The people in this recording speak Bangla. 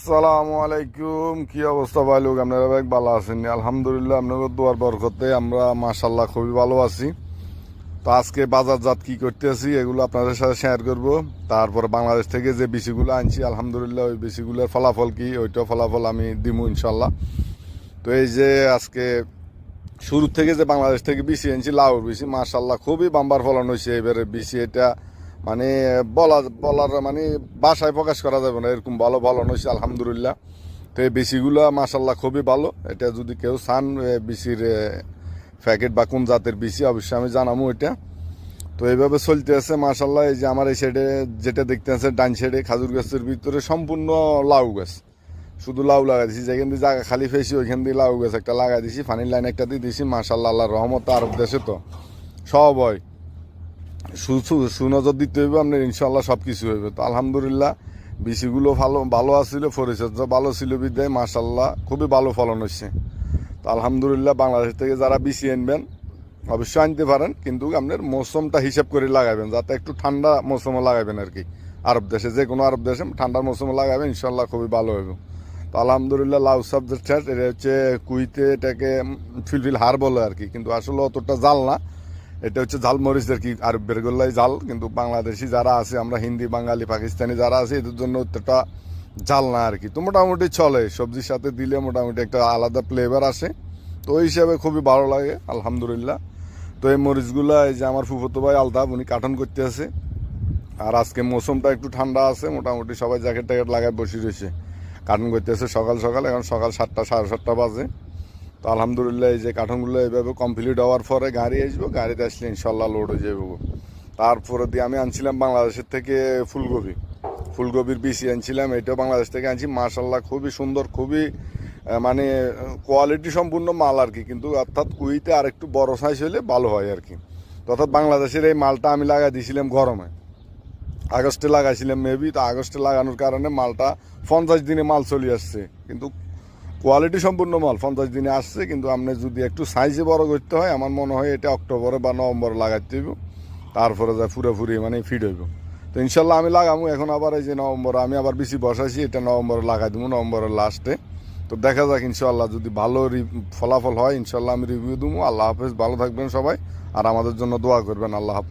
আসসালামু আলাইকুম। কি অবস্থা ভাই লোক, আপনারা ভাই ভালো আছেন? আলহামদুলিল্লাহ, আপনাদের দোয়ার বরকতে আমরা মাশাল্লাহ খুবই ভালো আছি। তো আজকে বাজারজাত কি করতে আছি এগুলো আপনাদের সাথে শেয়ার করব। তারপর বাংলাদেশ থেকে যে বিসিগুলো আনছি আলহামদুলিল্লাহ ওই বিসিগুলোর ফলাফল কি, ওইটা ফলাফল আমি দিমু ইনশাল্লাহ। তো এই যে আজকে শুরু থেকে যে বাংলাদেশ থেকে বিসি আনছি লাউর বিসি, মাশাল্লাহ খুবই বাম্বার ফলন হয়েছে এবারে বিসি। এটা মানে বলার মানে বাসায় প্রকাশ করা যাবে না, এরকম ভালো ফলন হয়েছে আলহামদুলিল্লাহ। তো এই বিসিগুলো মাশাল্লাহ খুবই ভালো। এটা যদি কেউ চান বিসির প্যাকেট বা কোন জাতের বিসি অবশ্যই আমি জানাবো এটা। তো এইভাবে চলতে আছে মাশাল্লাহ। এই যে আমার এই সাইডে যেটা দেখতে আছে ডান সাইডে খেজুর গাছের ভিতরে সম্পূর্ণ লাউ গাছ, শুধু লাউ লাগাই দিছি। যেখান দিয়ে জায়গা খালি পেয়েছি ওইখান দিয়ে লাউ গাছ একটা লাগাই দিছি, পানির লাইন একটা দিয়ে দিছি। মাশাল্লাহ আল্লাহর রহমত, আরব দেশে তো সব হয়, সুনজর দিতে হইবে আপনার, ইনশাল্লাহ সব কিছু হইবে। তো আলহামদুলিল্লাহ বিসিগুলো ভালো ভালো আসছিল, পরিচর্যা ভালো ছিল বিদ্যায় মাশাল্লাহ খুবই ভালো ফলন হচ্ছে। তো আলহামদুলিল্লাহ বাংলাদেশ থেকে যারা বিসি আনবেন অবশ্যই আনতে পারেন, কিন্তু আপনার মৌসুমটা হিসাব করে লাগাবেন, যাতে একটু ঠান্ডা মৌসুমে লাগাবেন আর কি। আরব দেশে যে কোনো আরব দেশে ঠান্ডার মৌসুমে লাগাবেন ইনশাল্লাহ খুবই ভালো হবে। তো আলহামদুলিল্লাহ লাউ সাবজেক্ট এটা হচ্ছে কুইতে এটাকে ফিলফিল হার বলে আর কি, কিন্তু আসলে অতটা জাল না। এটা হচ্ছে ঝালমরিচ আর কি, আরবের গোল্লাই জাল, কিন্তু বাংলাদেশি যারা আছে আমরা হিন্দি বাঙালি পাকিস্তানি যারা আছে এদের জন্য অতটা জাল না আর কি। তো মোটামুটি চলে, সবজির সাথে দিলে মোটামুটি একটা আলাদা ফ্লেভার আসে। তো ওই হিসাবে খুবই ভালো লাগে আলহামদুলিল্লাহ। তো এই মরিচগুলো এই যে আমার ফুফতো ভাই আলতাফ উনি কাটন করতে আছে। আর আজকে মৌসুমটা একটু ঠান্ডা আছে, মোটামুটি সবাই জ্যাকেট ট্যাকেট লাগায় বসে রয়েছে, কাটন করতে আছে সকাল সকাল। এখন সকাল 7টা 7:30 বাজে। তো আলহামদুলিল্লাহ এই যে কার্টুনগুলো এইভাবে কমপ্লিট হওয়ার পরে গাড়ি আসবো, গাড়িতে আসলে ইনশাল্লাহ লোড হয়ে যাবো। তারপরে দিয়ে আমি আনছিলাম বাংলাদেশের থেকে ফুলকপির বিসি আনছিলাম, এটাও বাংলাদেশ থেকে আনছি। মাশাল্লাহ খুবই সুন্দর, খুবই মানে কোয়ালিটি সম্পূর্ণ মাল আর কি, কিন্তু অর্থাৎ কুইতে আর একটু বড় সাইজ হলে ভালো হয় আর কি। অর্থাৎ বাংলাদেশের এই মালটা আমি লাগাই দিয়েছিলাম গরমে, আগস্টে লাগাইছিলাম মেবি। তো আগস্টে লাগানোর কারণে মালটা 50 দিনে মাল চলে আসছে, কিন্তু কোয়ালিটি সম্পূর্ণ মাল 50 দিনে আসছে। কিন্তু আপনি যদি একটু সাইজে বড় করতে হয় আমার মনে হয় এটা অক্টোবরে বা নভেম্বরে লাগাইতে হইব, তারপরে যা পুরোপুরি মানে ফিট হইব। তো ইনশাল্লাহ আমি লাগাবো এখন। আবার এই যে নভেম্বরে আমি আবার বেশি বসাইছি, এটা নভেম্বরে লাগাই দেবো, নভেম্বরের লাস্টে। তো দেখা যাক ইনশাল্লাহ, যদি ভালো ফলাফল হয় ইনশাল্লাহ আমি রিভিউ দেবো। আল্লাহ হাফেজ, ভালো থাকবেন সবাই, আর আমাদের জন্য দোয়া করবেন। আল্লাহ হাফেজ।